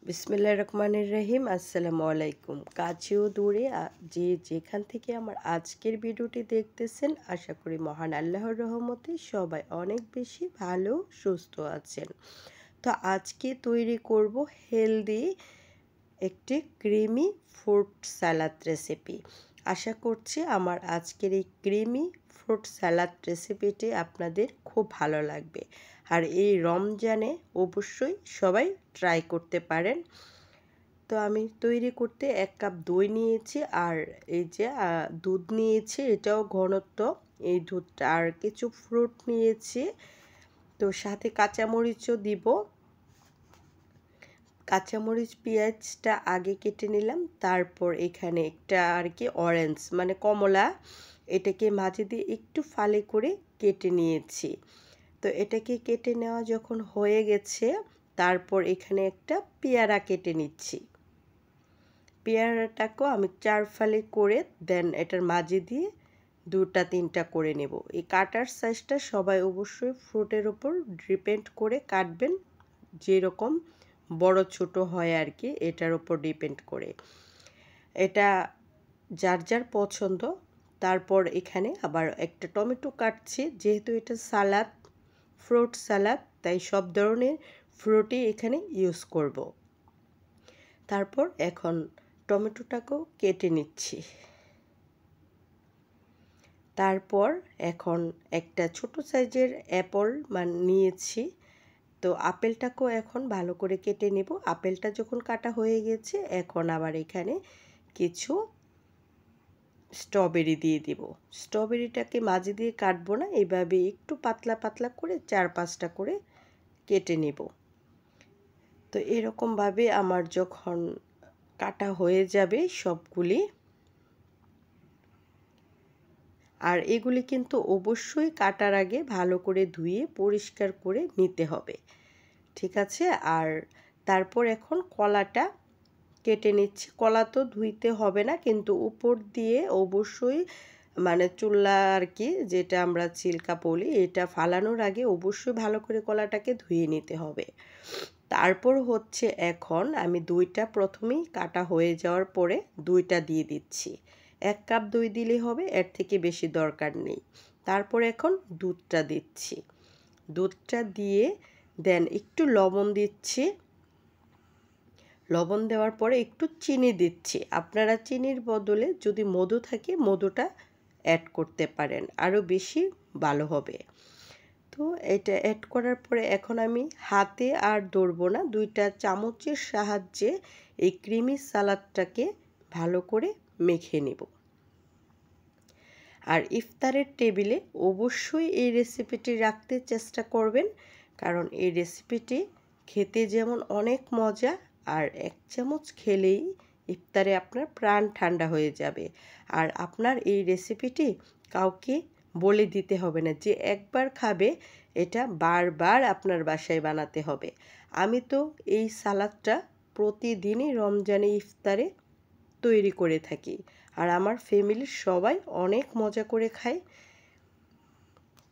বিসমিল্লাহির রহমানির রহিম। আসসালামু আলাইকুম। কাছেও দূরে যে যেখান থেকে আমার আজকের ভিডিওটি দেখতেছেন, আশা করি মহান আল্লাহর রহমতে সবাই অনেক বেশি ভালো সুস্থ আছেন। তো আজকে তৈরি করব হেলদি একটি ক্রিমি ফ্রুট সালাদ রেসিপি। আশা করছি আমার আজকের এই ক্রিমি ফ্রুট সালাদ রেসিপিটি আপনাদের খুব ভালো লাগবে। আর এই রমজানে অবশ্যই সবাই ট্রাই করতে পারেন। তো আমি তৈরি করতে 1 কাপ দই নিয়েছি, আর এই যে দুধ নিয়েছি, এটাও ঘনত্ব এই দুধটা, আর কিছু ফ্রুট নিয়েছি। তো সাথে কাঁচামরিচও দিব। কাঁচামরিচ পেঁয়াজটা আগে কেটে নিলাম, তারপর এখানে একটা আর কি অরেঞ্জ মানে কমলা, এটাকে মাঝে দিয়ে একটু ফালি করে কেটে নিয়েছি। তো এটাকে কেটে নেওয়া যখন হয়ে গেছে, তারপর এখানে একটা পেয়ারা কেটে নিচ্ছি। পেয়ারাটাকেও আমি 4 ফালি করে দেন এটার মাঝে দিয়ে 2টা 3টা করে নেব। এই কাটার সাইজটা সবাই অবশ্যই ফ্রুটের উপর ডিপেন্ড করে কাটবেন, যেরকম বড় ছোট হয় আর কি, এটার উপর ডিপেন্ড করে। এটা যার যার পছন্দ। তারপর এখানে আবার একটা টমেটো কাটছি, যেহেতু এটা সালাদ, ফ্রুট সালাদ, তাই সব ধরনের ফ্রুটই এখানে ইউজ করব। তারপর এখন টমেটোটাকেও কেটে নিচ্ছি। তারপর এখন একটা ছোট সাইজের অ্যাপল নিয়েছি। তো আপেলটাকেও এখন ভালো করে কেটে নেব। আপেলটা যখন কাটা হয়ে গেছে, এখন আবার এখানে কিছু স্ট্রবেরি দিয়ে দিব। স্ট্রবেরিটাকে মাঝে দিয়ে কাটবো না, এভাবে একটু পাতলা পাতলা করে 4-5টা করে কেটে নেব। তো এরকমভাবে আমার যখন কাটা হয়ে যাবে সবগুলি, আর এগুলি কিন্তু অবশ্যই কাটার আগে ভালো করে ধুয়ে পরিষ্কার করে নিতে হবে, ঠিক আছে? আর তারপর এখন কলাটা কেটে নিচ্ছি। কলা তো ধুইতে হবে না, কিন্তু উপর দিয়ে অবশ্যই মানে চুলা আর কি, যেটা আমরা ছিলকা বলি, এটা ফালানোর আগে অবশ্যই ভালো করে কলাটাকে ধুয়ে নিতে হবে। তারপর হচ্ছে এখন আমি দইটা প্রথমেই কাটা হয়ে যাওয়ার পরে দইটা দিয়ে দিচ্ছি। 1 কাপ দই দিলেই হবে, এর থেকে বেশি দরকার নেই। তারপর এখন দুধটা দিচ্ছি। দুধটা দিয়ে দেন একটু লবণ দিচ্ছি। লবণ দেওয়ার পরে একটু চিনি দিচ্ছি। আপনারা চিনির বদলে যদি মধু থাকে, মধুটা অ্যাড করতে পারেন, আরও বেশি ভালো হবে। তো এটা অ্যাড করার পরে এখন আমি হাতে আর ধরবো না, 2টা চামচের সাহায্যে এই ক্রিমি সালাদটাকে ভালো করে মেখে নেব। আর ইফতারের টেবিলে অবশ্যই এই রেসিপিটি রাখতে চেষ্টা করবেন, কারণ এই রেসিপিটি খেতে যেমন অনেক মজা, আর 1 চামচ খেলেই ইফতারে আপনার প্রাণ ঠান্ডা হয়ে যাবে। আর আপনার এই রেসিপিটি কাউকে বলে দিতে হবে না, যে একবার খাবে এটা বারবার আপনার বাসায় বানাতে হবে। আমি তো এই সালাদটা প্রতিদিনই রমজানে ইফতারে তৈরি করে থাকি, আর আমার ফ্যামিলির সবাই অনেক মজা করে খায়।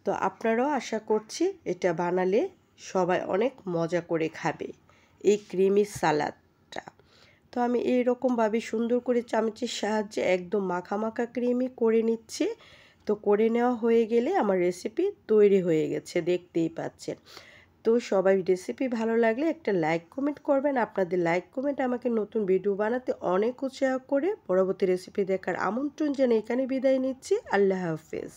তো আপনারাও আশা করছি এটা বানালে সবাই অনেক মজা করে খাবে এই ক্রিমি সালাদটা। তো আমি এইরকমভাবে সুন্দর করে চামচের সাহায্যে একদম মাখা মাখা ক্রিমি করে নিচ্ছি। তো করে নেওয়া হয়ে গেলে আমার রেসিপি তৈরি হয়ে গেছে, দেখতেই পাচ্ছেন। তো সবাই রেসিপি ভালো লাগলে একটা লাইক কমেন্ট করবেন। আপনাদের লাইক কমেন্ট আমাকে নতুন ভিডিও বানাতে অনেক উৎসাহ করে। পরবর্তী রেসিপি দেখার আমন্ত্রণ জানিয়ে এখানে বিদায় নিচ্ছি। আল্লাহ হাফেজ।